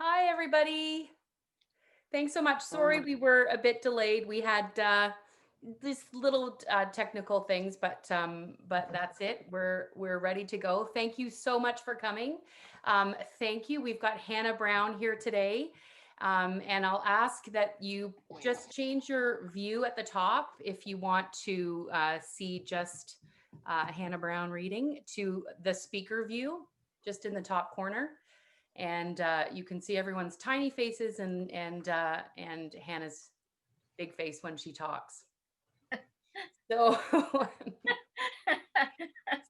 Hi, everybody. Thanks so much. Sorry Um, we were a bit delayed. We had these little technical things, but that's it. We're ready to go. Thank you so much for coming. Thank you. We've got Hannah Brown here today. And I'll ask that you just change your view at the top if you want to see just Hannah Brown reading to the speaker view, just in the top corner, and you can see everyone's tiny faces and Hannah's big face when she talks. So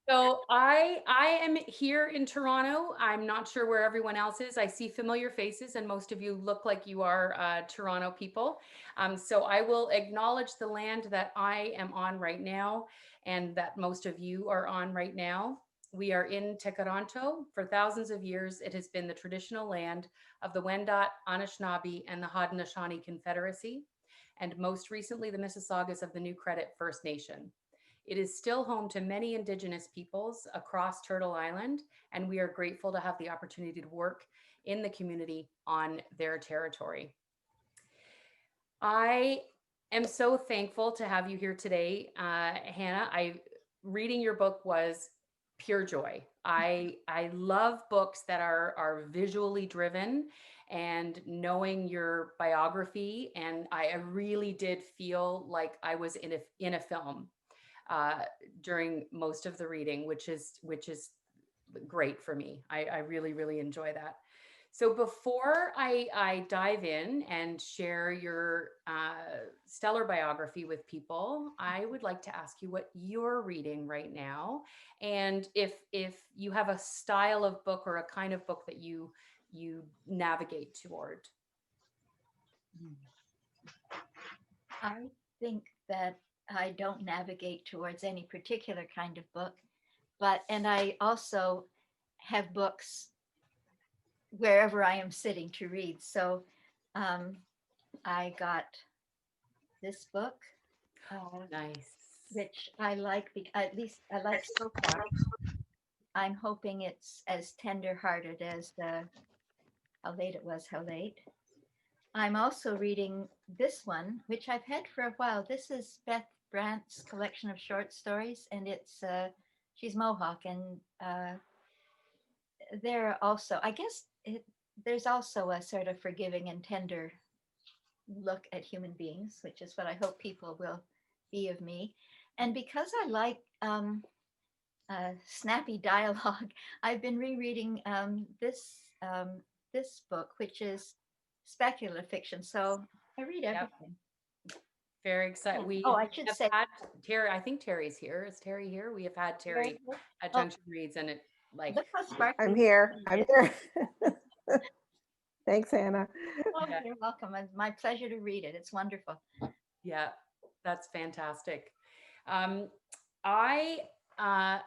so I am here in Toronto. I'm not sure where everyone else is. I see familiar faces, and most of you look like you are Toronto people. So I will acknowledge the land that I am on right now, and that most of you are on right now. We are in Tekaronto. For thousands of years, it has been the traditional land of the Wendat, Anishinaabe, and the Haudenosaunee Confederacy, and most recently the Mississaugas of the New Credit First Nation. It is still home to many Indigenous peoples across Turtle Island, and we are grateful to have the opportunity to work in the community on their territory. I am so thankful to have you here today, Hannah. Reading your book was pure joy. I love books that are visually driven, and knowing your biography, and I really did feel like I was in a film uh, during most of the reading, which is great for me. I really enjoy that. So before I dive in and share your stellar biography with people, I would like to ask you what you're reading right now, and if you have a style of book or a kind of book that you navigate toward. Hmm. I think that I don't navigate towards any particular kind of book, and I also have books wherever I am sitting to read. So um, I got this book, uh, Nice. which I like, at least I like so far. I'm hoping it's as tender-hearted as the How Late It Was, How Late. I'm also reading this one, which I've had for a while. This is Beth Brandt's collection of short stories, and she's Mohawk, and there also, I guess, there's also a sort of forgiving and tender look at human beings, which is what I hope people will be of me. And because I like snappy dialogue, I've been rereading this book, which is speculative fiction. So I read Yep. everything. Very excited. Oh, We I should have say, had Terry. I think Terry's here. Is Terry here? We have had Terry, Terry at oh, Junction Reads, and it like, look how I'm sparkly this here. tea I'm is. here. Thanks, Anna. Oh, yeah, you're welcome. It's my pleasure to read it. It's wonderful. yeah, that's fantastic. Um, I uh,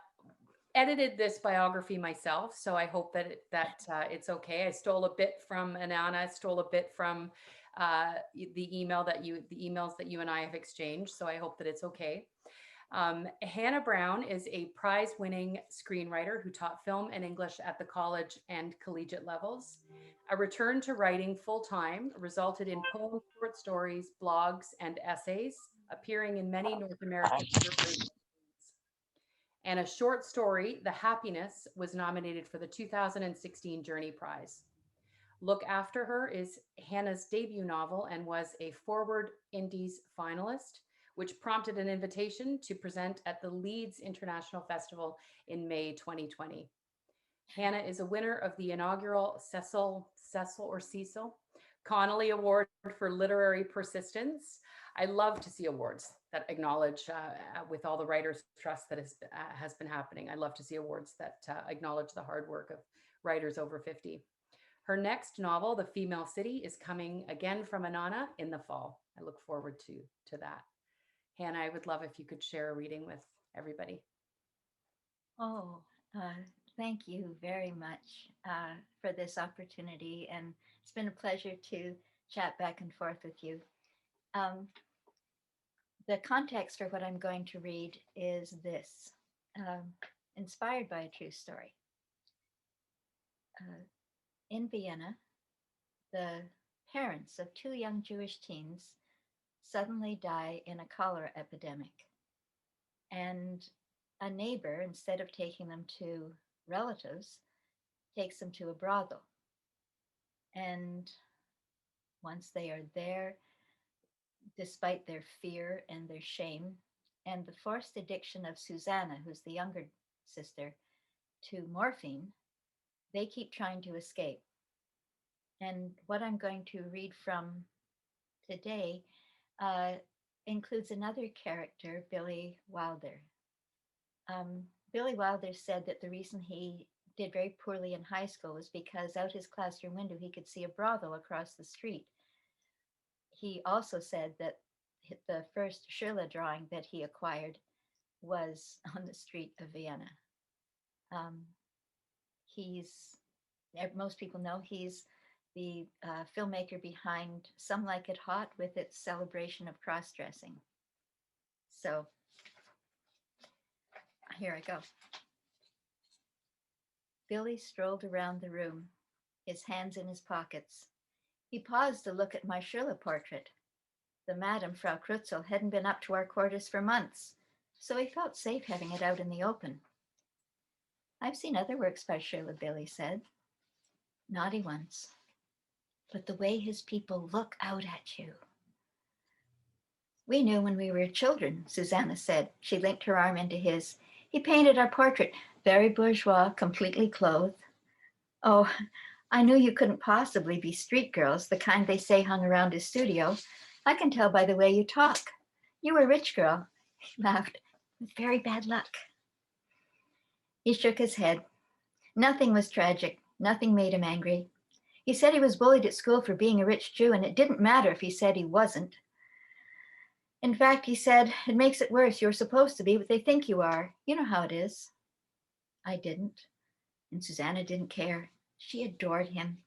edited this biography myself, so I hope that it's okay. I stole a bit from Inanna. I stole a bit from the emails that you and I have exchanged. So I hope that it's okay. Hannah Brown is a prize winning screenwriter who taught film and English at the college and collegiate levels. A return to writing full time resulted in poems, short stories, blogs, and essays appearing in many North American and European magazines. And a short story, The Happiness, was nominated for the 2016 Journey Prize. Look After Her is Hannah's debut novel and was a Forward Indies finalist, which prompted an invitation to present at the Leeds International Festival in May 2020. Hannah is a winner of the inaugural Cecil Connolly Award for Literary Persistence. I love to see awards that acknowledge, with all the writers' trust that has been happening. I love to see awards that acknowledge the hard work of writers over 50. Her next novel, The Female City, is coming again from Inanna in the fall. I look forward to that. Hannah, I would love if you could share a reading with everybody. Oh, uh, thank you very much for this opportunity. And it's been a pleasure to chat back and forth with you. Um, the context for what I'm going to read is this, um, inspired by a true story. In Vienna, the parents of two young Jewish teens suddenly die in a cholera epidemic. And a neighbor, instead of taking them to relatives, takes them to a brothel. And once they are there, despite their fear and their shame and the forced addiction of Susanna, who's the younger sister, to morphine, they keep trying to escape. And what I'm going to read from today uh, includes another character, Billy Wilder. Billy Wilder said that the reason he did very poorly in high school was because out his classroom window he could see a brothel across the street. He also said that the first Schiller drawing that he acquired was on the street of Vienna. Um, he's, most people know he's the filmmaker behind Some Like It Hot with its celebration of cross-dressing. So here I go. Billy strolled around the room, his hands in his pockets. He paused to look at my Schiller portrait. The Madam, Frau Krutzel, hadn't been up to our quarters for months, so he felt safe having it out in the open. I've seen other works by Schiller, Billy said. Naughty ones. But the way his people look out at you. We knew when we were children, Susanna said. She linked her arm into his. He painted our portrait, very bourgeois, completely clothed. Oh, I knew you couldn't possibly be street girls, the kind they say hung around his studio. I can tell by the way you talk. You were a rich girl. He laughed. With very bad luck. He shook his head. Nothing was tragic. Nothing made him angry. He said he was bullied at school for being a rich Jew, and it didn't matter if he said he wasn't. In fact, he said, it makes it worse. You're supposed to be what they think you are. You know how it is. I didn't. And Susanna didn't care. She adored him.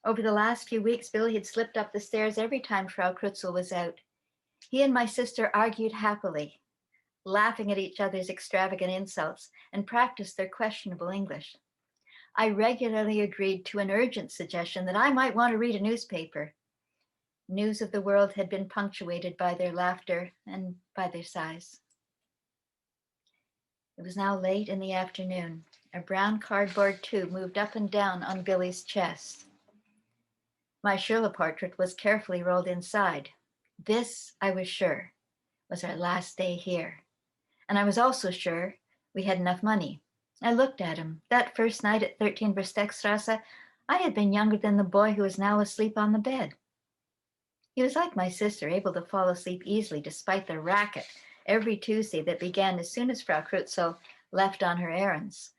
Over the last few weeks, Billy had slipped up the stairs every time Frau Krutzel was out. He and my sister argued happily, laughing at each other's extravagant insults, and practiced their questionable English. I regularly agreed to an urgent suggestion that I might want to read a newspaper. News of the world had been punctuated by their laughter and by their sighs. It was now late in the afternoon. A brown cardboard tube moved up and down on Billy's chest. My Schiller portrait was carefully rolled inside. This, I was sure, was our last day here. And I was also sure we had enough money. I looked at him. That first night at 13 Versteckstrasse, I had been younger than the boy who was now asleep on the bed. He was like my sister, able to fall asleep easily despite the racket every Tuesday that began as soon as Frau Krutzel left on her errands.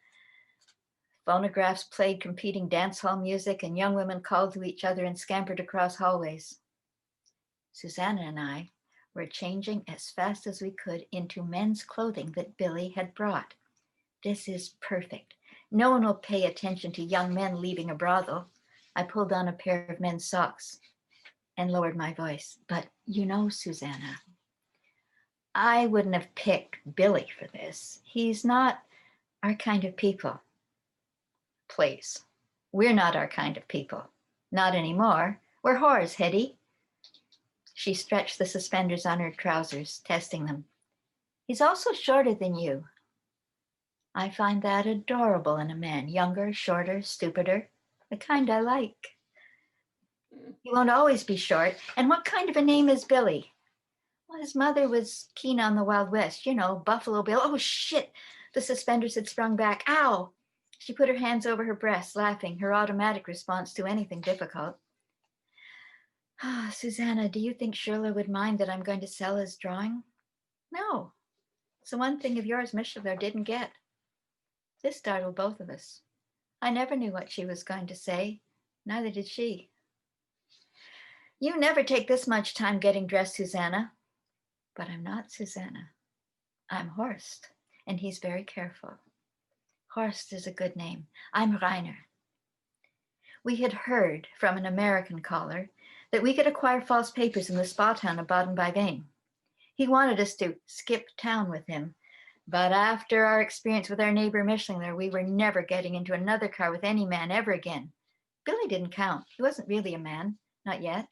Phonographs played competing dance hall music, and young women called to each other and scampered across hallways. Susanna and I were changing as fast as we could into men's clothing that Billy had brought. This is perfect. No one will pay attention to young men leaving a brothel. I pulled on a pair of men's socks and lowered my voice. But you know, Susanna, I wouldn't have picked Billy for this. He's not our kind of people. Please, we're not our kind of people. Not anymore. We're whores, Hetty. She stretched the suspenders on her trousers, testing them. He's also shorter than you. I find that adorable in a man, younger, shorter, stupider, the kind I like. He won't always be short. And what kind of a name is Billy? Well, his mother was keen on the Wild West, you know, Buffalo Bill. Oh, shit. The suspenders had sprung back. Ow. She put her hands over her breasts, laughing, her automatic response to anything difficult. Susanna, do you think Schiller would mind that I'm going to sell his drawing? No. It's the one thing of yours Mischler didn't get. This startled both of us. I never knew what she was going to say. Neither did she. You never take this much time getting dressed, Susanna. But I'm not Susanna. I'm Horst, and he's very careful. Horst is a good name. I'm Rainer. We had heard from an American caller that we could acquire false papers in the spa town of Baden-by-Veen. He wanted us to skip town with him, but after our experience with our neighbor Mischlinger, we were never getting into another car with any man ever again. Billy didn't count. He wasn't really a man, not yet.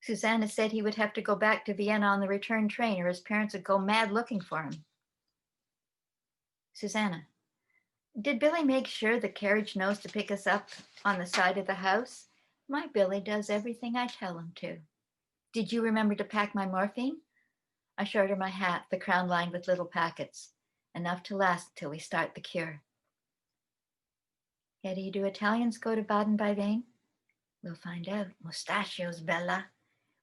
Susanna said he would have to go back to Vienna on the return train or his parents would go mad looking for him. Susanna, did Billy make sure the carriage knows to pick us up on the side of the house? My Billy does everything I tell him to. Did you remember to pack my morphine? I showed her my hat, the crown lined with little packets, enough to last till we start the cure. Hetty, do Italians go to Baden-by-Vane? We'll find out. Mustachios, Bella.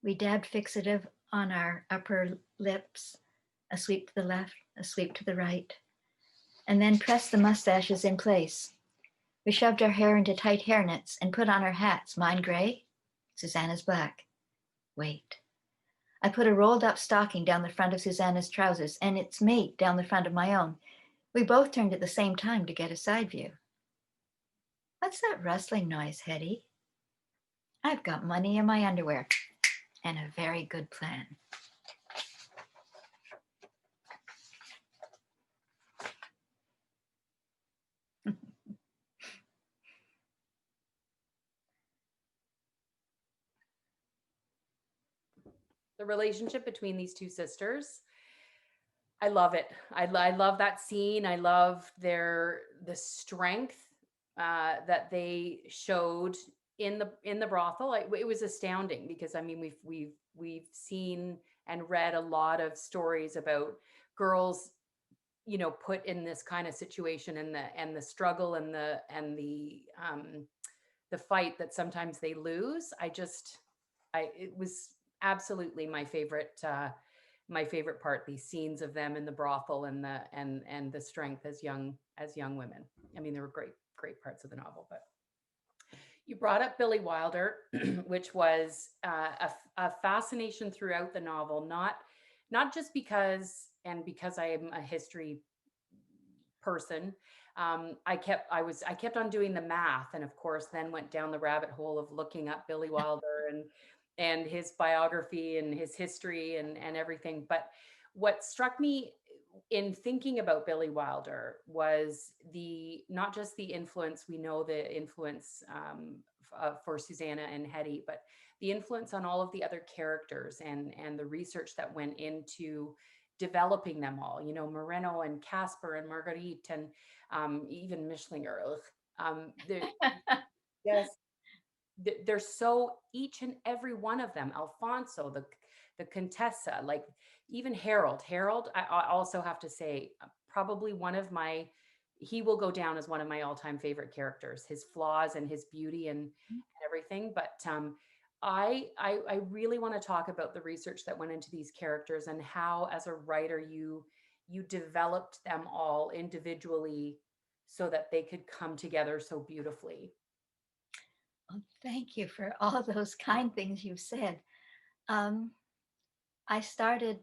We dabbed fixative on our upper lips, a sweep to the left, a sweep to the right, and then pressed the mustaches in place. We shoved our hair into tight hairnets and put on our hats, mine gray, Susanna's black. Wait. I put a rolled up stocking down the front of Susanna's trousers and its mate down the front of my own. We both turned at the same time to get a side view. What's that rustling noise, Hetty? I've got money in my underwear and a very good plan. The relationship between these two sisters, I love it. I love that scene. I love the strength that they showed in the brothel. It was astounding because I mean we've seen and read a lot of stories about girls, you know, put in this kind of situation and the struggle the fight that sometimes they lose. It was absolutely my favorite part, these scenes of them in the brothel and the strength as young women. I mean, there were great parts of the novel. But you brought up Billy Wilder, which was a fascination throughout the novel, not just because I am a history person. I kept on doing the math, and of course, then went down the rabbit hole of looking up Billy Wilder and his biography and his history and everything. But what struck me in thinking about Billy Wilder was not just the influence, we know the influence for Susanna and Hetty, but the influence on all of the other characters and the research that went into developing them all, you know, Moreno and Casper and Marguerite and even Mischlinger. Yes, they're so, each and every one of them, Alfonso, the Contessa, like even Harold, I also have to say, probably he will go down as one of my all-time favorite characters, his flaws and his beauty and everything. But I really want to talk about the research that went into these characters and how, as a writer, you developed them all individually so that they could come together so beautifully. Well, thank you for all those kind things you've said. I started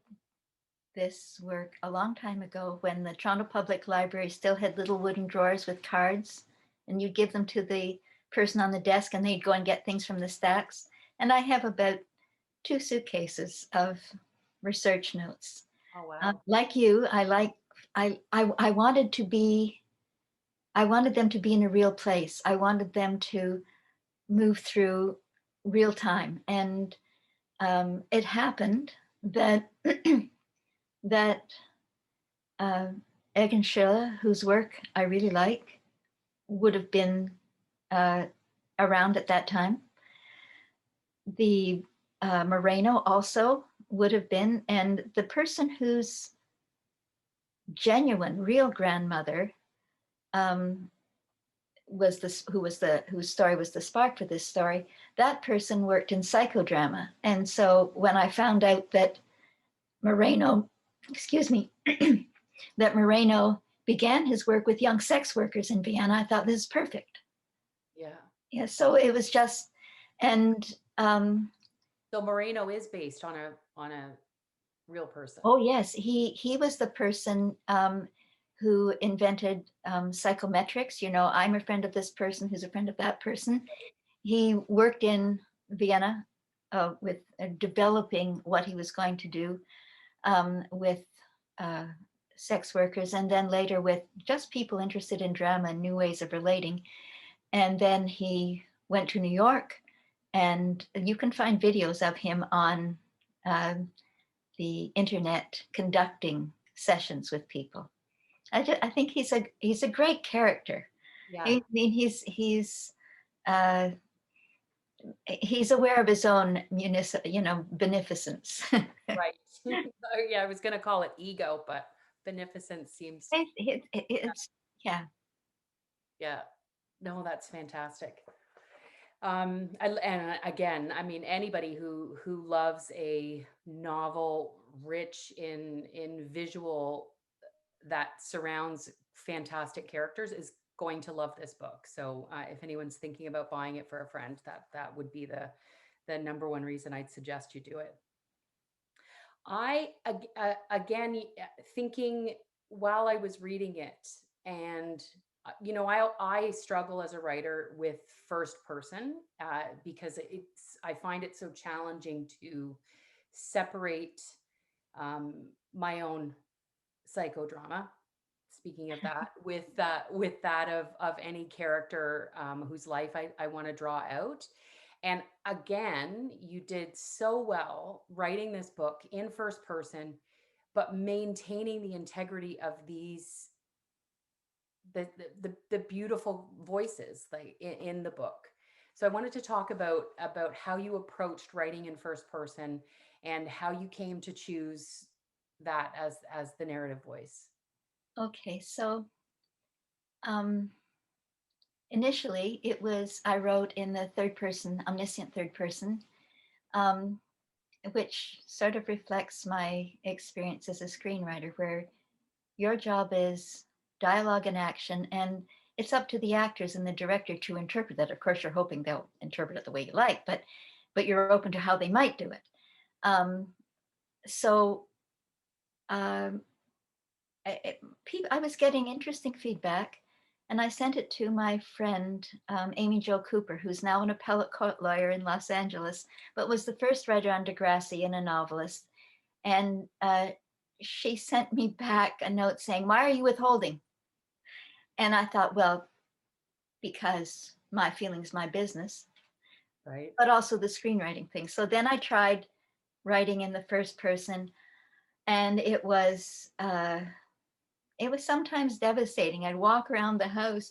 this work a long time ago when the Toronto Public Library still had little wooden drawers with cards, and you'd give them to the person on the desk and they'd go and get things from the stacks. And I have about 2 suitcases of research notes. Oh, wow. Like you, I wanted them to be in a real place. I wanted them to move through real time. And it happened that that Egan Schiele, whose work I really like, would have been around at that time. The Moreno also would have been, and the person whose genuine, real grandmother whose story was the spark for this story, that person worked in psychodrama. And so when I found out that Moreno, that Moreno began his work with young sex workers in Vienna, I thought, this is perfect. Yeah. Yeah, so it was just, and so Moreno is based on a real person. Oh yes, he was the person who invented psychometrics. You know, I'm a friend of this person who's a friend of that person. He worked in Vienna with developing what he was going to do with sex workers, and then later with just people interested in drama and new ways of relating. And then he went to New York, and you can find videos of him on the internet conducting sessions with people. I think he's a great character. Yeah. I mean, uh, he's aware of his own beneficence. Right. Oh, yeah, I was going to call it ego, but beneficence seems, It's yeah. yeah. No, that's fantastic. And again, I mean, anybody who loves a novel rich in visual that surrounds fantastic characters is going to love this book. So, if anyone's thinking about buying it for a friend, that would be the number one reason I'd suggest you do it. Again, thinking while I was reading it, and I struggle as a writer with first person, because I find it so challenging to separate um, my own psychodrama. Speaking of that, with that of any character whose life I want to draw out. And again, you did so well writing this book in first person, but maintaining the integrity of the beautiful voices like in the book. So I wanted to talk about how you approached writing in first person and how you came to choose that as the narrative voice. Okay, so um, initially I wrote in the third person, omniscient third person, um, which sort of reflects my experience as a screenwriter, where your job is dialogue and action, and it's up to the actors and the director to interpret that. Of course, you're hoping they'll interpret it the way you like, but you're open to how they might do it. Um, so um, I was getting interesting feedback, and I sent it to my friend Amy Jo Cooper, who's now an appellate court lawyer in Los Angeles, but was the first writer on Degrassi and a novelist. And she sent me back a note saying, "Why are you withholding?" And I thought, well, because my feelings, my business, Right. but also the screenwriting thing. So then I tried writing in the first person, and it was sometimes devastating. I'd walk around the house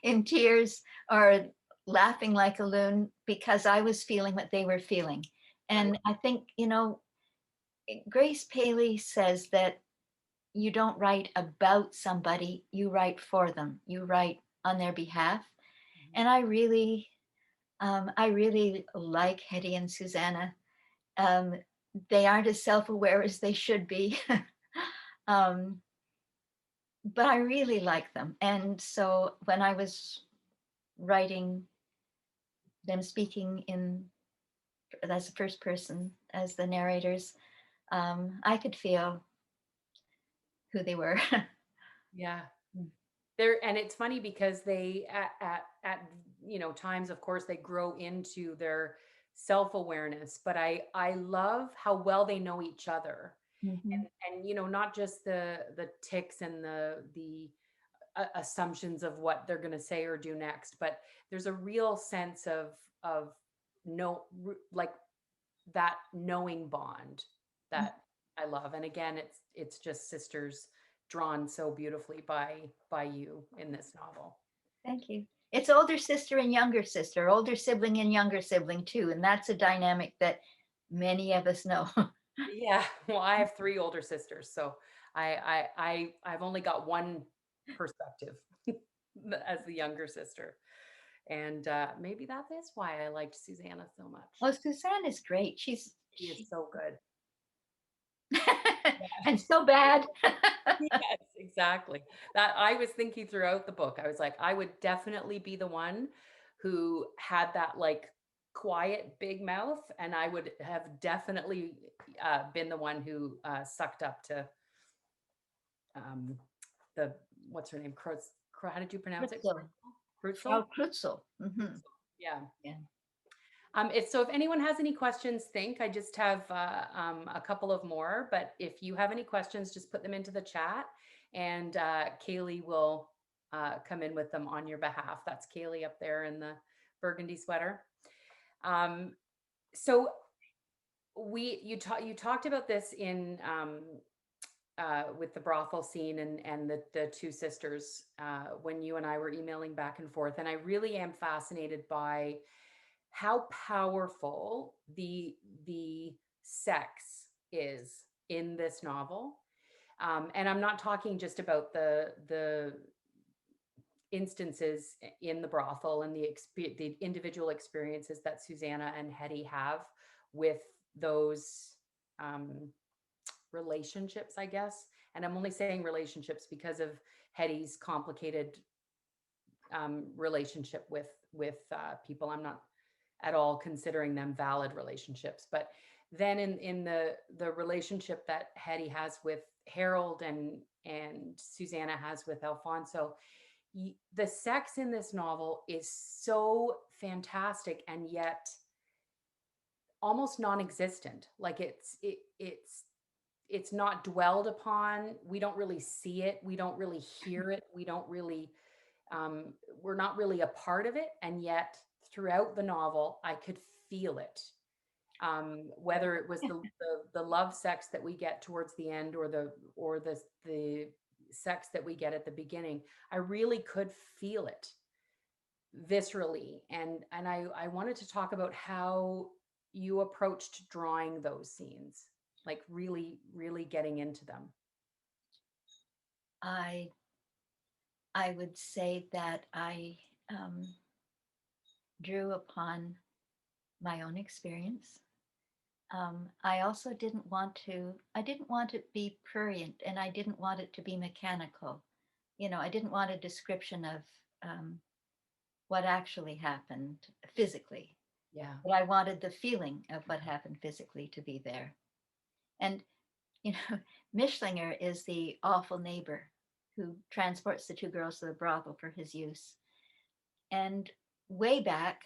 in tears or laughing like a loon because I was feeling what they were feeling. Right. And I think, Grace Paley says that you don't write about somebody, you write for them, you write on their behalf. Mhm. And I really like Hetty and Susanna. Um, they aren't as self-aware as they should be. um, but I really like them. And so when I was writing them speaking in as the first person, as the narrators, I could feel who they were. Yeah. And it's funny because they at times, of course, they grow into their self-awareness, but I love how well they know each other. Mhm. And not just the ticks and the assumptions of what they're going to say or do next, but there's a real sense of no like that knowing bond that I love. And again, it's just sisters drawn so beautifully by you in this novel. Thank you. It's older sister and younger sister, older sibling and younger sibling too, and that's a dynamic that many of us know. Yeah, well, I have three older sisters, so I've only got one perspective as the younger sister, and maybe that is why I liked Susanna so much. Oh, Suzanne is great. She's She is she so good. and so bad. Yes, exactly. That I was thinking throughout the book. I was like, I would definitely be the one who had that like quiet big mouth, and I would have definitely been the one who sucked up to um, the what's her name? How did you pronounce it? Krutzel. Krutzel? Frau Krutzel. Hmm. Yeah. Yeah. It's so if anyone has any questions, I just have a couple of more, but if you have any questions, just put them into the chat and Kaylee will come in with them on your behalf. That's Kaylee up there in the burgundy sweater. Um, so you talked about this in with the brothel scene and the two sisters when you and I were emailing back and forth, and I really am fascinated by how powerful the sex is in this novel. And I'm not talking just about the instances in the brothel and the individual experiences that Susanna and Hetty have with those um, relationships, I guess. And I'm only saying relationships because of Hetty's complicated relationship with people. I'm not at all considering them valid relationships. But then in the relationship that Hetty has with Harold and Susanna has with Alfonso, the sex in this novel is so fantastic and yet almost non-existent. Like it's not dwelled upon. We don't really see it. We don't really hear it. We don't really um, we're not really a part of it, and yet throughout the novel I could feel it. Whether it was the love sex that we get towards the end, or the sex that we get at the beginning, I really could feel it viscerally. And I wanted to talk about how you approached drawing those scenes, like really really getting into them. I I would say that I drew upon my own experience. I also I didn't want it to be prurient, and I didn't want it to be mechanical. I didn't want a description of um, what actually happened physically, Yeah. but I wanted the feeling of what happened physically to be there. And, you know, Mischlinger is the awful neighbor who transports the two girls to the brothel for his use. And way back,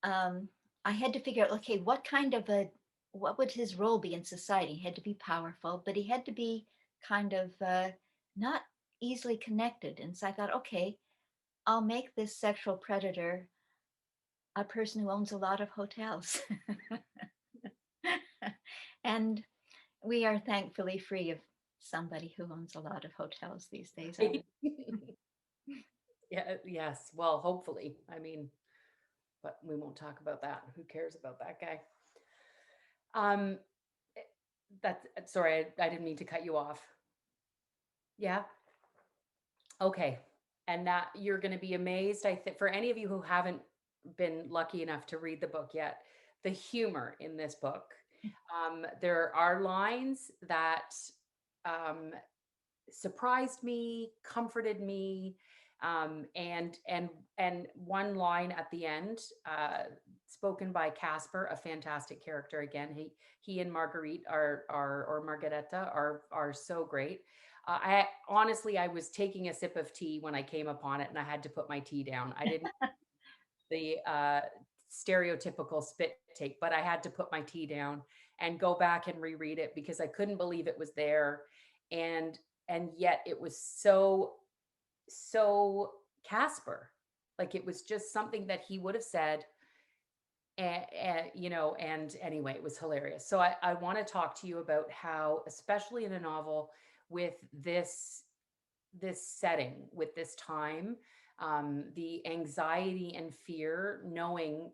um, I had to figure out, okay, what would his role be in society? He had to be powerful, but he had to be kind of not easily connected. And so I thought, okay, I'll make this sexual predator a person who owns a lot of hotels. And we are thankfully free of somebody who owns a lot of hotels these days. Yeah, yes. Well, hopefully. I mean, but we won't talk about that. Who cares about that guy? Um, eh, that's sorry, I didn't mean to cut you off. Yeah. Okay. And that you're going to be amazed. I think for any of you who haven't been lucky enough to read the book yet, the humor in this book. There are lines that um, surprised me, comforted me, and one line at the end, spoken by Casper, a fantastic character. Again, he and Marguerite or Margareta are so great. I honestly, I was taking a sip of tea when I came upon it, and I had to put my tea down. I didn't the stereotypical spit take, but I had to put my tea down and go back and reread it because I couldn't believe it was there, and and yet it was so Casper, like it was just something that he would have said, and anyway, it was hilarious. So I want to talk to you about how, especially in a novel with this setting, with this time, the anxiety and fear, knowing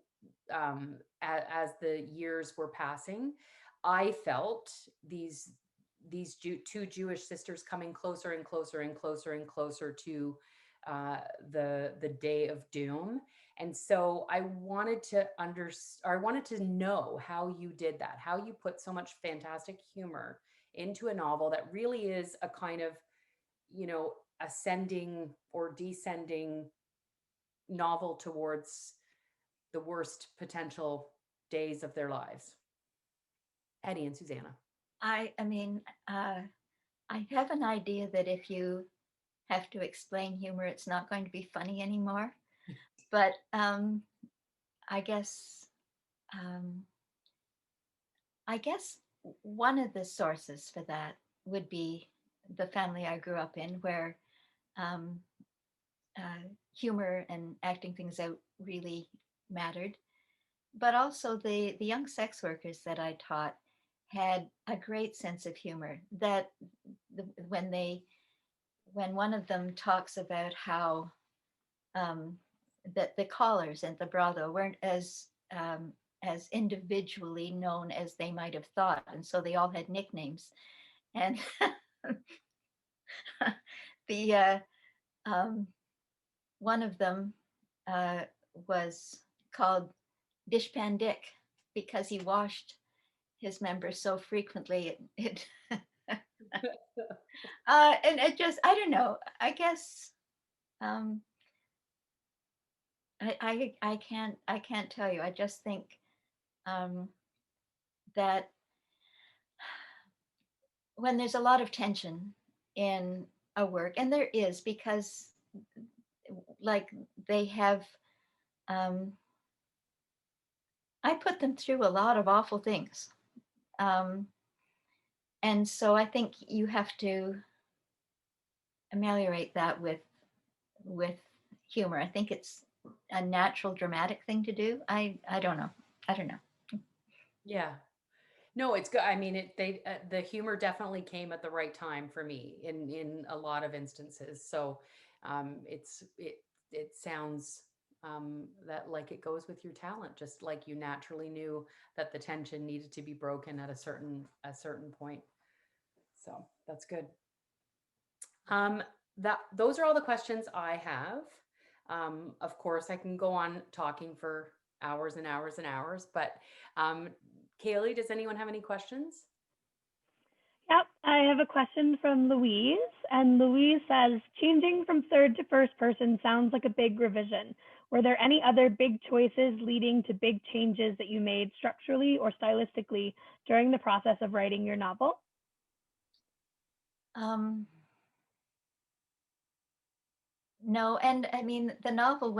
as the years were passing, I felt two Jewish sisters coming closer and closer and closer and closer to the day of doom. And so I wanted to know how you did that, how you put so much fantastic humor into a novel that really is a kind of, ascending or descending novel towards the worst potential days of their lives. Eddie and Susanna. I mean, I have an idea that if you have to explain humor, it's not going to be funny anymore. But I guess um, I guess one of the sources for that would be the family I grew up in, where um, humor and acting things out really mattered. But also the young sex workers that I taught had a great sense of humor. That when when one of them talks about how um, that the callers and the brothel weren't as individually known as they might have thought, and so they all had nicknames. And the um, one of them uh, was called Dishpan Dick because he washed his members so frequently. And it just, I don't know. I guess um, I can't tell you. I just think um, that when there's a lot of tension in a work, and there is because like they have, um, I put them through a lot of awful things. Um, and so I think you have to ameliorate that with humor. I think it's a natural dramatic thing to do. I don't know. I don't know. Yeah. No, it's good. I mean, the humor definitely came at the right time for me in a lot of instances. So, it sounds that like it goes with your talent, just like you naturally knew that the tension needed to be broken at a certain point. So that's good. Um, that those are all the questions I have. Of course, I can go on talking for hours and hours and hours, but um, Kaylee, does anyone have any questions? Yep, I have a question from Louise. And Louise says, changing from third to first person sounds like a big revision. Were there any other big choices leading to big changes that you made structurally or stylistically during the process of writing your novel? Um, no, and I mean the novel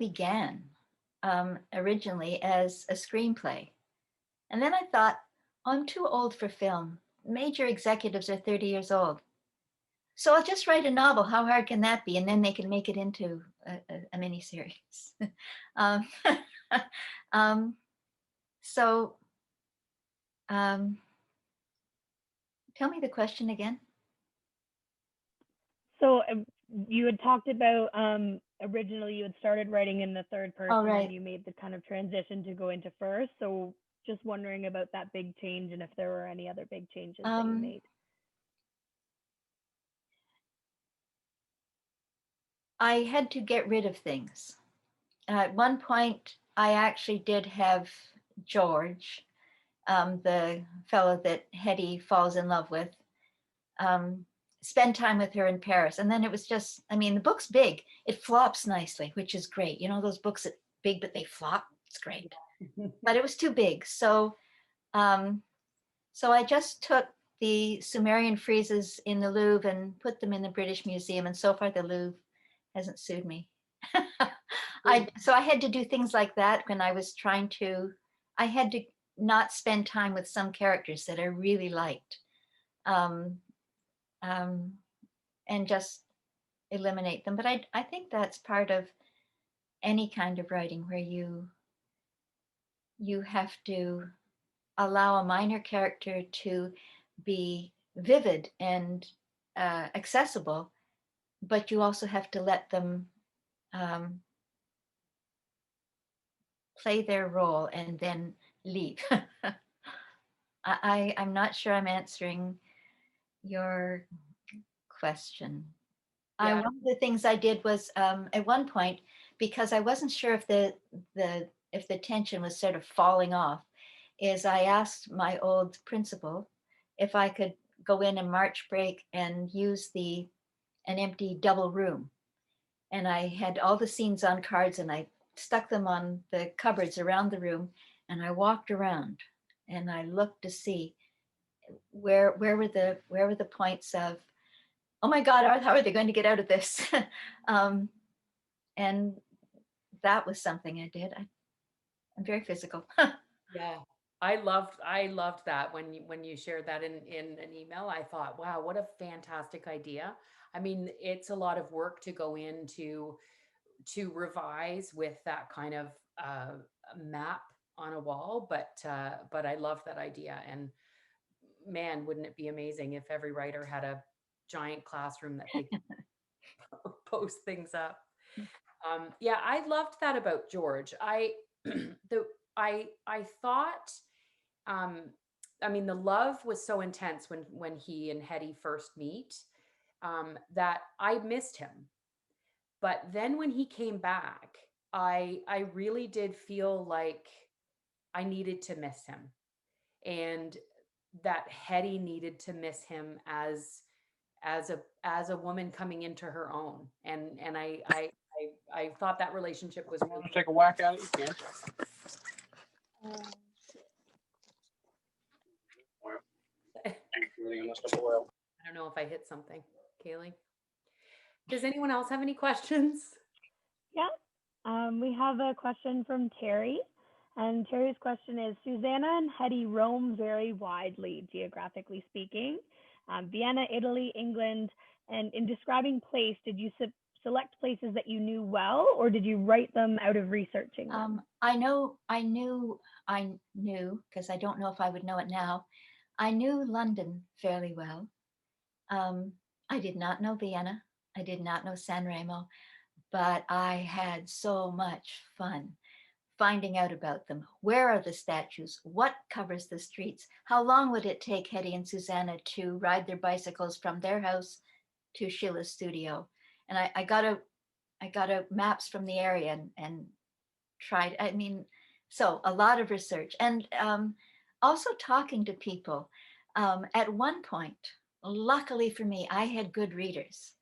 began originally as a screenplay, and then I thought, oh, I'm too old for film. Major executives are 30 years old. So I'll just write a novel. How hard can that be? And then they can make it into a miniseries. um, um, so um, tell me the question again. So you had talked about originally you had started writing in the third All person and right. you made the kind of transition to go into first. So just wondering about that big change and if there were any other big changes that you Um, made. I had to get rid of things. At one point, I actually did have George, the fellow that Hetty falls in love with, um, spend time with her in Paris. And then it was just, I mean, the book's big. It flops nicely, which is great. You know, those books that big, but they flop. It's great. But it was too big. Um, so I just took the Sumerian friezes in the Louvre and put them in the British Museum. And so far, the Louvre hasn't sued me. So I had to do things like that when I was trying to. I had to not spend time with some characters that I really liked, um, um, and just eliminate them. But I think that's part of any kind of writing where you have to allow a minor character to be vivid and accessible, but you also have to let them um, play their role and then leave. I'm not sure I'm answering your question. Yeah. One of the things I did was at one point, because I wasn't sure if the tension was sort of falling off, is I asked my old principal if I could go in and March break and use an empty double room. And I had all the scenes on cards and I stuck them on the cupboards around the room, and I walked around and I looked to see where were the points of, oh my God, how are they going to get out of this? um, and that was something I did. I'm very physical. Yeah. I loved that when you shared that in an email. I thought, wow, what a fantastic idea. I mean, it's a lot of work to go into to revise with that kind of map on a wall, but I love that idea. And man, wouldn't it be amazing if every writer had a giant classroom that they could post things up. Yeah, I loved that about George. The I thought, um, I mean, the love was so intense when he and Hetty first meet, that I missed him. But then when he came back, I really did feel like I needed to miss him, and that Hetty needed to miss him as a woman coming into her own. And I thought that relationship was Want really to take a whack at it? You can. Really gonna mess up a while. I don't know if I hit something, Kaylee. Does anyone else have any questions? Yeah. We have a question from Terry. And Terry's question is, Susanna and Hetty roam very widely, geographically speaking. Vienna, Italy, England. And in describing place, did you select places that you knew well, or did you write them out of researching them? I knew, because I don't know if I would know it now. I knew London fairly well. I did not know Vienna. I did not know San Remo, but I had so much fun finding out about them. Where are the statues? What covers the streets? How long would it take Hetty and Susanna to ride their bicycles from their house to Sheila's studio? And I got a maps from the area and tried. I mean, so a lot of research and also talking to people. At one point, luckily for me, I had good readers.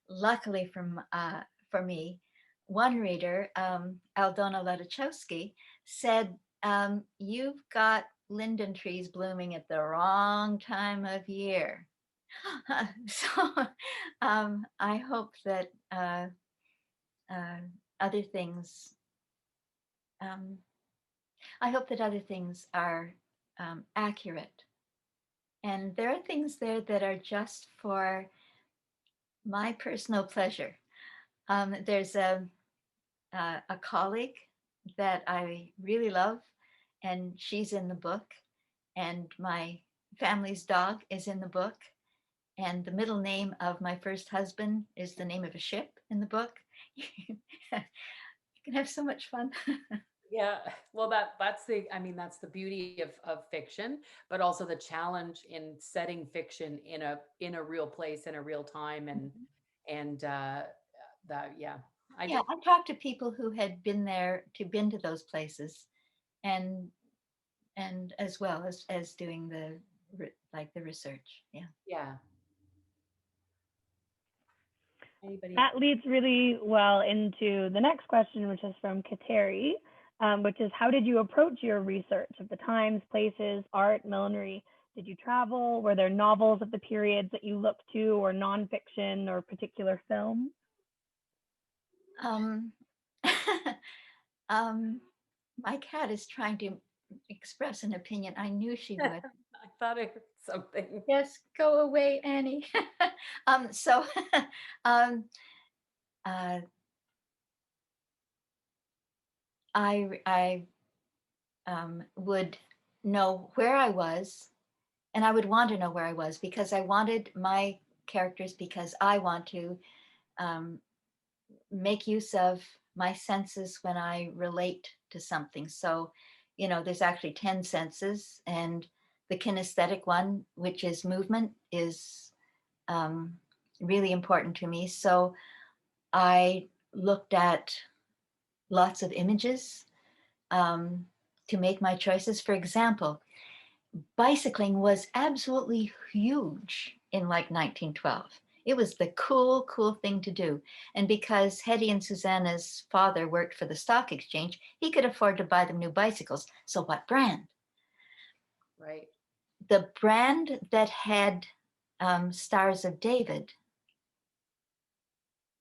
Luckily for me, one reader, Aldona Ledachowski, said, "You've got linden trees blooming at the wrong time of year." So I hope that other things. Um, I hope that other things are accurate. And there are things there that are just for my personal pleasure. There's a colleague that I really love, and she's in the book. And my family's dog is in the book. And the middle name of my first husband is the name of a ship in the book. You can have so much fun. Yeah, well, I mean, that's the beauty of fiction, but also the challenge in setting fiction in a real place, in a real time, and that, yeah, I Yeah, did. I talked to people who had been to those places, and as well as doing the research. Yeah. Yeah. Anybody else? That leads really well into the next question, which is from Kateri, which is, how did you approach your research of the times, places, art, millinery? Did you travel? Were there novels of the periods that you looked to, or nonfiction, or particular films? Um, my cat is trying to express an opinion. I knew she would. I thought I heard something. Yes, go away, Annie. So um, uh, I would know where I was, and I would want to know where I was because I wanted my characters, because I want to um, make use of my senses when I relate to something. So, there's actually 10 senses, and the kinesthetic one, which is movement, is really important to me. So I looked at lots of images to make my choices. For example, bicycling was absolutely huge in like 1912. It was the cool thing to do. And because Hetty and Susanna's father worked for the stock exchange, he could afford to buy them new bicycles. So what brand? Right. The brand that had Stars of David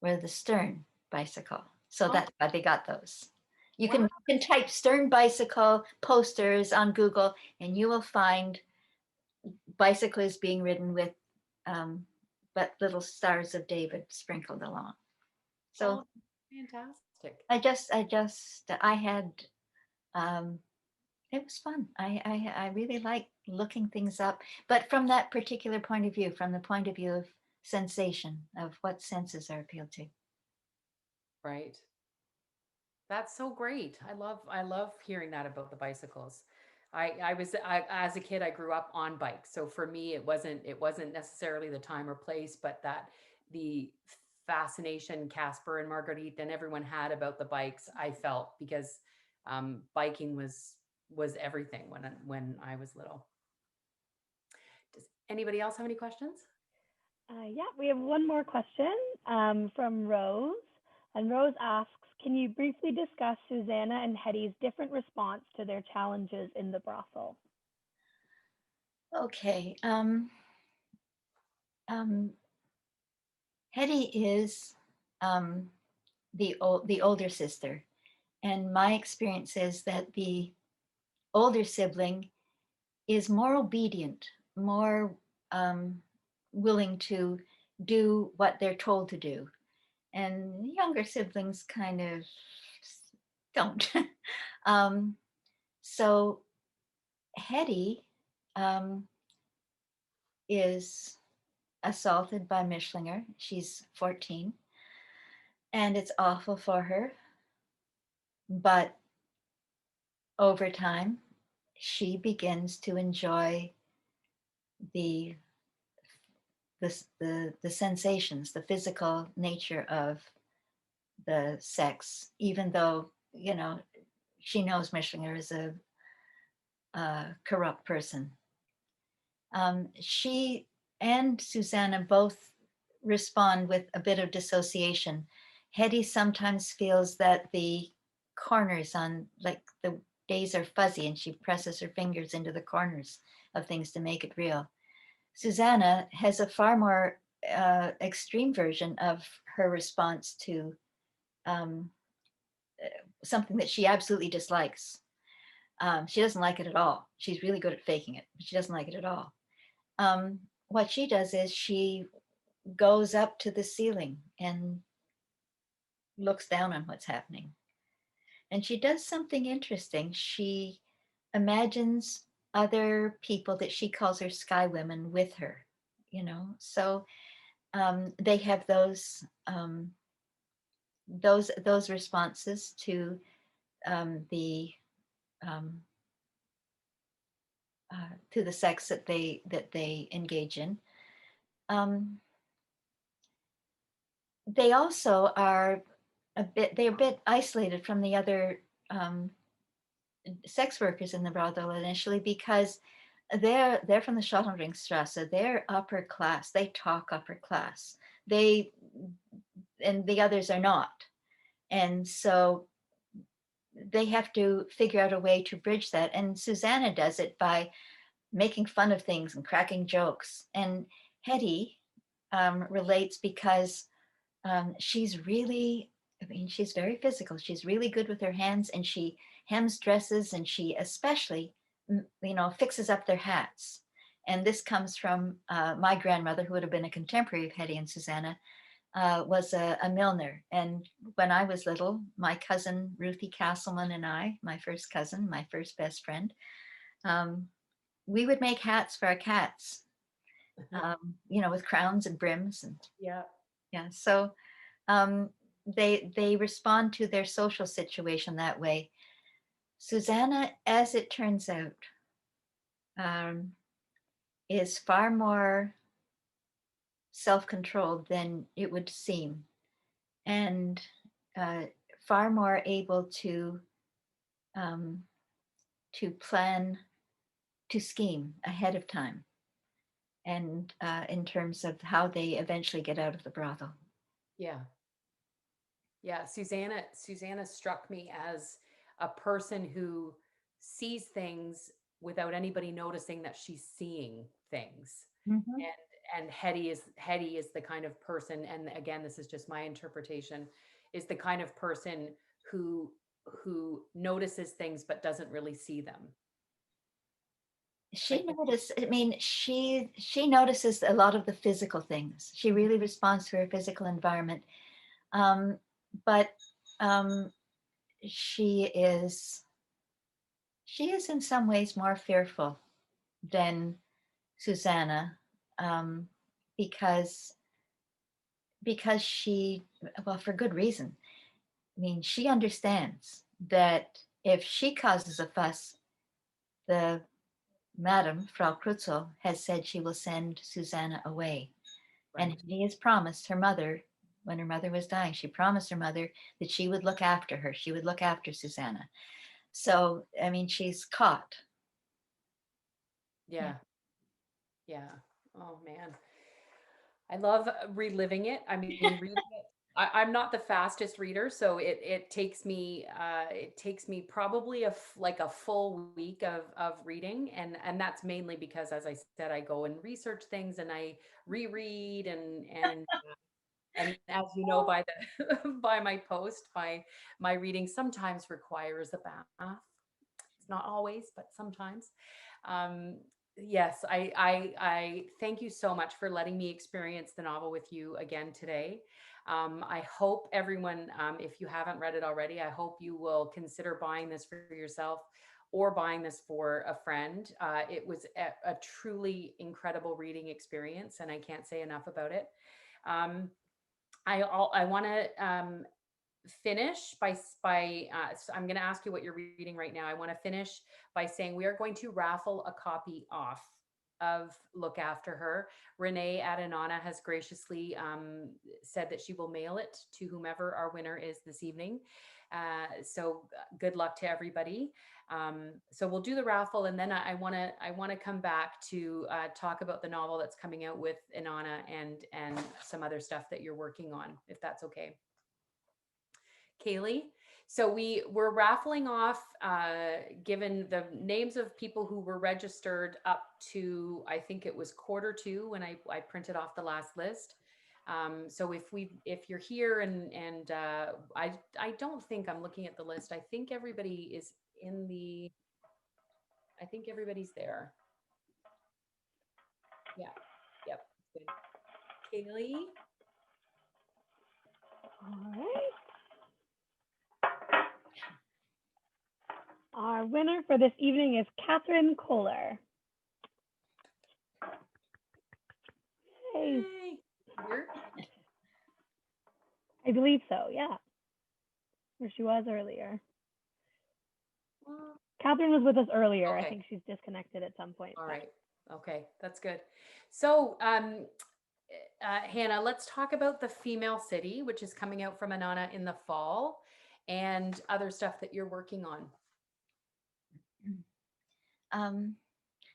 were the Stern bicycle. So that's why they got those. You Wow. can type Stern bicycle posters on Google, and you will find bicyclists being ridden with but little stars of David sprinkled along. So Oh, fantastic. I had it was fun. I really like looking things up, but from that particular point of view, from the point of view of sensation, of what senses are appealed to. Right. That's so great. I love hearing that about the bicycles. As a kid I grew up on bikes. So for me it wasn't necessarily the time or place, but that the fascination Casper and Marguerite and everyone had about the bikes, I felt because biking was everything when I was little. Does anybody else have any questions? Yeah, we have one more question from Rose. And Rose asks, can you briefly discuss Susanna and Hetty's different response to their challenges in the brothel? Okay. Um, Hetty is the older sister, and my experience is that the older sibling is more obedient, more willing to do what they're told to do, and younger siblings kind of don't. um, so Hetty um, is assaulted by Mischlinger. She's 14, and it's awful for her. But over time, she begins to enjoy the the sensations, the physical nature of the sex, even though she knows Mischlinger is a corrupt person. She and Susanna both respond with a bit of dissociation. Hetty sometimes feels that the corners on, like, the days are fuzzy, and she presses her fingers into the corners of things to make it real. Susanna has a far more extreme version of her response to um, something that she absolutely dislikes. She doesn't like it at all. She's really good at faking it, but she doesn't like it at all. What she does is she goes up to the ceiling and looks down on what's happening. And she does something interesting. She imagines other people that she calls her sky women with her, So they have those responses um, to the sex that they engage in. They also are they're a bit isolated from the other sex workers in the brothel initially, because they're from the Schottenringstrasse. They're upper class. They talk upper class. They and the others are not, and so they have to figure out a way to bridge that. And Susanna does it by making fun of things and cracking jokes. And Hetty relates because she's really, I mean, she's very physical. She's really good with her hands, and she hems dresses, and she especially, fixes up their hats. And this comes from my grandmother, who would have been a contemporary of Hetty and Susanna, was a milliner. And when I was little, my cousin Ruthie Castleman and I, my first cousin, my first best friend, um, we would make hats for our cats, with crowns and brims, and Yeah. yeah. So they respond to their social situation that way. Susanna, as it turns out, um, is far more self-controlled than it would seem, and uh, far more able um, to plan, to scheme ahead of time, and in terms of how they eventually get out of the brothel. Yeah. Yeah, Susanna struck me as a person who sees things without anybody noticing that she's seeing things. Mhm. And Hetty is the kind of person, and again, this is just my interpretation, is the kind of person who who notices things but doesn't really see them. She notices, I mean, she notices a lot of the physical things. She really responds to her physical environment. But she is in some ways more fearful than Susanna, because she, well, for good reason. I mean, she understands that if she causes a fuss, the Madam, Frau Krutzel, has said she will send Susanna away. Right. And he has promised her mother, when her mother was dying, she promised her mother that she would look after her. She would look after Susanna. So, I mean, she's caught. Yeah. Yeah. Oh man. I love reliving it. I mean, reading it. I'm not the fastest reader, so it takes me probably like a full week of reading, and that's mainly because, as I said, I go and research things and I reread and as you know by the by my post, my reading sometimes requires a bath. It's not always, but sometimes. Um, yes, I thank you so much for letting me experience the novel with you again today. I hope everyone, if you haven't read it already, I hope you will consider buying this for yourself or buying this for a friend. It was a truly incredible reading experience, and I can't say enough about it. Um, I want to finish by I'm going to ask you what you're reading right now. I want to finish by saying we are going to raffle a copy off of Look After Her. Renee at Inanna has graciously said that she will mail it to whomever our winner is this evening. So good luck to everybody. So we'll do the raffle, and then I want to come back to talk about the novel that's coming out with Inanna and some other stuff that you're working on, if that's okay. Kaylee. So we're raffling off, given the names of people who were registered up to, I think it was Q2 when I printed off the last list. So if you're here and I don't think I'm looking at the list. I think everybody is I think everybody's there. Yeah. Yep. Good. Kaylee. All right. Our winner for this evening is Catherine Kohler. Hey. Here? I believe so, yeah. Or she was earlier. Catherine was with us earlier. Okay. I think she's disconnected at some point. All right. Okay, that's good. So, Hannah, let's talk about the Female City, which is coming out from Inanna in the fall, and other stuff that you're working on.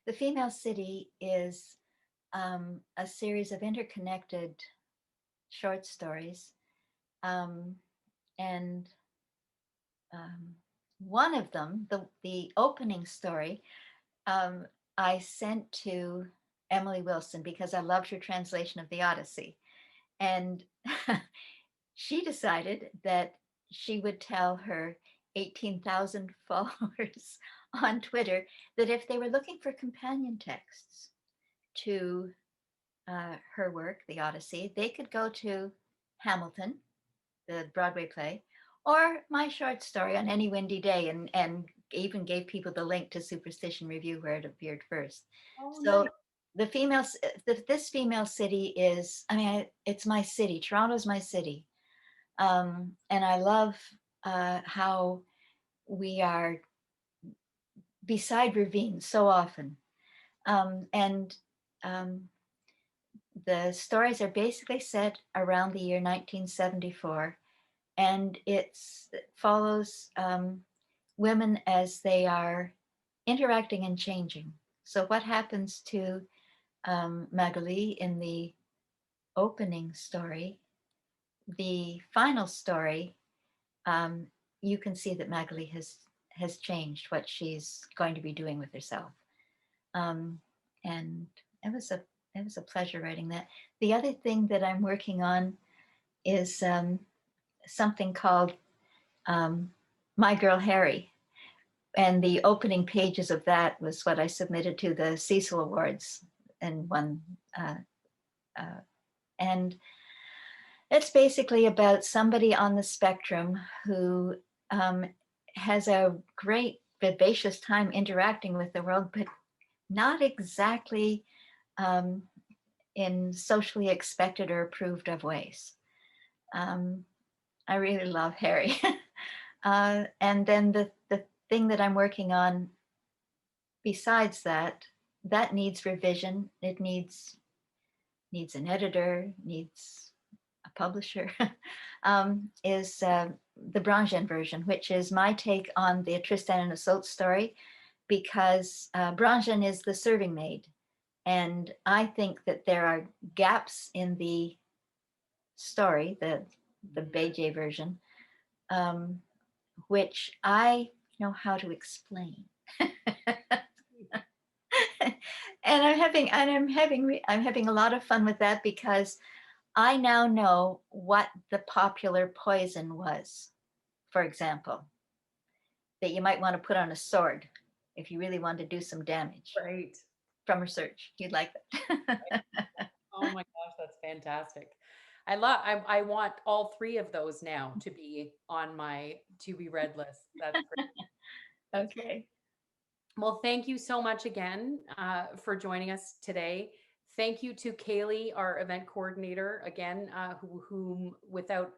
The Female City is a series of interconnected short stories. And one of them, the opening story, I sent to Emily Wilson because I loved her translation of the Odyssey. And she decided that she would tell her 18,000 followers on Twitter that if they were looking for companion texts to her work, The Odyssey, they could go to Hamilton, the Broadway play, or my short story On Any Windy Day, and even gave people the link to Superstition Review where it appeared first. Oh, So nice. this Female City is, I mean, it's my city. Toronto's my city. And I love how we are beside ravines so often. And the stories are basically set around the year 1974, and it follows women as they are interacting and changing. So what happens to Magali in the opening story, the final story, you can see that Magali has changed what she's going to be doing with herself. And it was a pleasure writing that. The other thing that I'm working on is something called My Girl Harry. And the opening pages of that was what I submitted to the Cecil Awards and won. And it's basically about somebody on the spectrum who has a great, vivacious time interacting with the world, but not exactly in socially expected or approved of ways. I really love Harry. And then the thing that I'm working on besides that, that needs revision. It needs an editor, needs a publisher, is the Brangen version, which is my take on the Tristan and Isolde story, because Brangen is the serving maid. And I think that there are gaps in the story, the Beje version, which I know how to explain. And I'm having a lot of fun with that, because I now know what the popular poison was, for example, that you might want to put on a sword if you really want to do some damage. Right. From research, you'd like that. Oh my gosh, that's fantastic. I want all three of those now to be on my to be read list. That's great. Okay. Well, thank you so much again for joining us today. Thank you to Kaylee, our event coordinator, again, whom without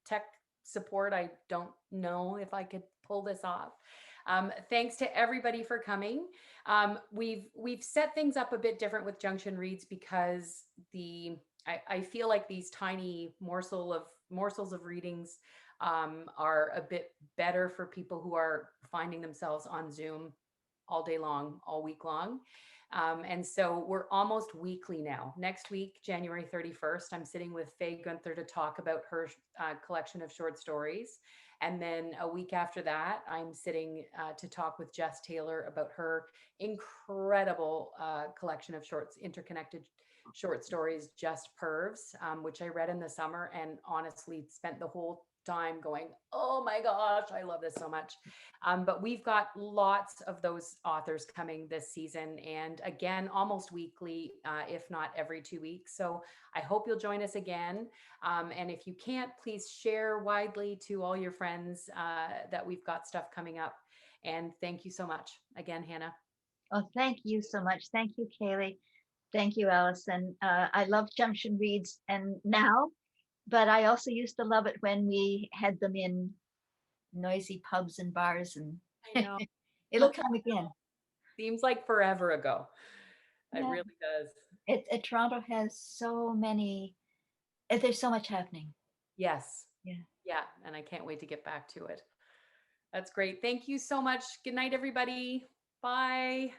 tech support, I don't know if I could pull this off. Thanks to everybody for coming. We've set things up a bit different with Junction Reads, because I feel like these tiny morsels of readings are a bit better for people who are finding themselves on Zoom all day long, all week long. And so we're almost weekly now. Next week, January 31st, I'm sitting with Faye Gunther to talk about her collection of short stories. And then a week after that, I'm sitting to talk with Jess Taylor about her incredible collection of interconnected short stories, Just Pervs, which I read in the summer and honestly spent the whole time going, oh my gosh, I love this so much. But we've got lots of those authors coming this season, and again, almost weekly, if not every 2 weeks. So I hope you'll join us again. And if you can't, please share widely to all your friends that we've got stuff coming up. And thank you so much again, Hannah. Oh, thank you so much. Thank you, Kaylee. Thank you, Allison. I love Junction Reads and now, but I also used to love it when we had them in noisy pubs and bars, and I know. it'll come again. Seems like forever ago. It Yeah. really does. Toronto has so many, there's so much happening. Yes. Yeah. Yeah. And I can't wait to get back to it. That's great. Thank you so much. Good night, everybody. Bye.